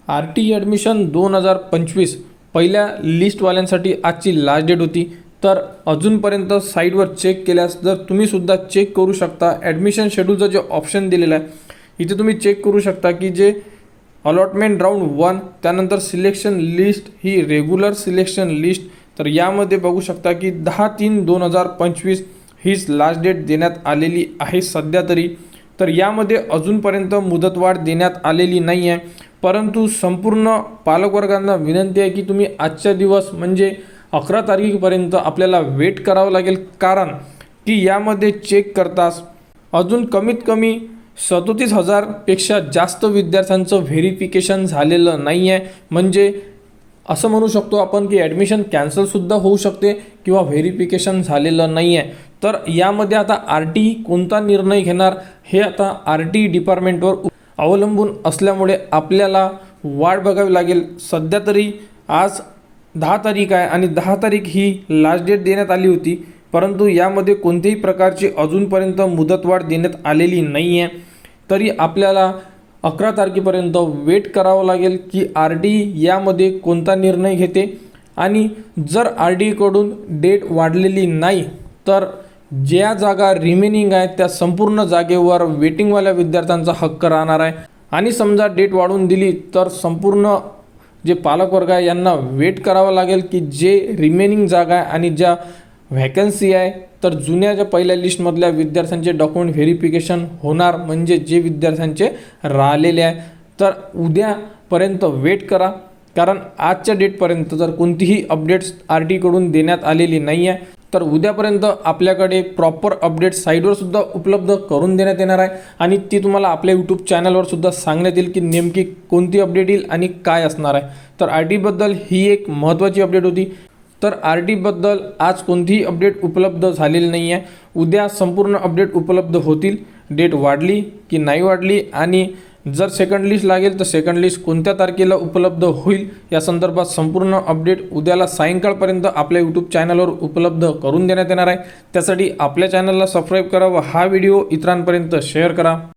R T admission 2025 पहिल्या लिस्टवाल्यांसाठी आजची last date होती. तर अजूनपर्यंत साईटवर चेक केल्यास जर तुम्हीसुद्धा चेक करू शकता ॲडमिशन शेड्यूलचं जे ऑप्शन दिलेलं आहे इथे तुम्ही चेक करू शकता की जे अलॉटमेंट राऊंड 1 त्यानंतर सिलेक्शन लिस्ट ही रेग्युलर सिलेक्शन लिस्ट. तर यामध्ये बघू शकता की 10/3/2025 हीच लास्ट डेट देण्यात आलेली आहे सध्या तरी. तर यामध्ये अजूनपर्यंत मुदतवाढ देण्यात आलेली नाही आहे, परंतु संपूर्ण पालकवर्गांना विनंती आहे की तुम्ही आजच्या दिवस म्हणजे 11 तारखेपर्यंत आपल्याला वेट करावं लागेल, कारण की यामध्ये चेक करताच अजून कमीत कमी 37,000पेक्षा जास्त विद्यार्थ्यांचं व्हेरिफिकेशन झालेलं नाही आहे. म्हणजे असं म्हणू शकतो आपण की ॲडमिशन कॅन्सलसुद्धा होऊ शकते किंवा व्हेरिफिकेशन झालेलं नाही आहे. तर यामध्ये आता आर टी कोणता निर्णय घेणार हे आता आर टी डिपार्टमेंटवर अवलंबून असल्यामुळे आपल्याला वाट बघावी लागेल. सध्या तरी आज 10 तारीख आहे आणि 10 तारीख ही लास्ट डेट देण्यात आली होती, परंतु यामध्ये कोणत्याही प्रकारची अजूनपर्यंत मुदतवाढ देण्यात आलेली नाही आहे. तरी आपल्याला 11 तारखेपर्यंत वेट करावं लागेल की आर टी यामध्ये कोणता निर्णय घेते. आणि जर आर टीकडून डेट वाढलेली नाही तर ज्या जागा रिमेनिंग आहेत त्या संपूर्ण जागेवर वेटिंगवाल्या विद्यार्थ्यांचा हक्क राहणार आहे. आणि समजा डेट वाढवून दिली तर संपूर्ण जे पालकवर्ग आहे यांना वेट करावं लागेल की जे रिमेनिंग जागा आहे आणि ज्या व्हॅकन्सी आहे तर जुन्या ज्या पहिल्या लिस्टमधल्या विद्यार्थ्यांचे डॉक्युमेंट व्हेरिफिकेशन होणार, म्हणजे जे विद्यार्थ्यांचे राहिलेले आहे. तर उद्यापर्यंत वेट करा, कारण आजच्या डेटपर्यंत जर कोणतीही अपडेट्स आर टीकडून देण्यात आलेली नाही आहे तर उद्यापर्यंत आपल्याकडे प्रॉपर अपडेट साईटवर सुद्धा उपलब्ध करून देण्यात येणार आहे. आणि ती तुम्हाला आपल्या यूट्यूब चॅनलवर सुद्धा सांगण्यात येईल की नेमकी कोणती अपडेट येईल आणि काय असणार आहे. तर आर टीबद्दल ही एक महत्त्वाची अपडेट होती. तर आर टीबद्दल आज कोणतीही अपडेट उपलब्ध झालेली नाही आहे. उद्या संपूर्ण अपडेट उपलब्ध होतील, डेट वाढली की नाही वाढली आणि जर सेकंड लिस्ट लागेल तर सेकंड लिस्ट कोणत्या तारखेला उपलब्ध होईल या संदर्भात संपूर्ण अपडेट उद्याला सायंकाळपर्यंत आपल्या यूट्यूब चॅनलवर उपलब्ध करून देण्यात येणार आहे. त्यासाठी आपल्या चॅनलला सबस्क्राईब करा व हा व्हिडिओ इतरांपर्यंत शेअर करा.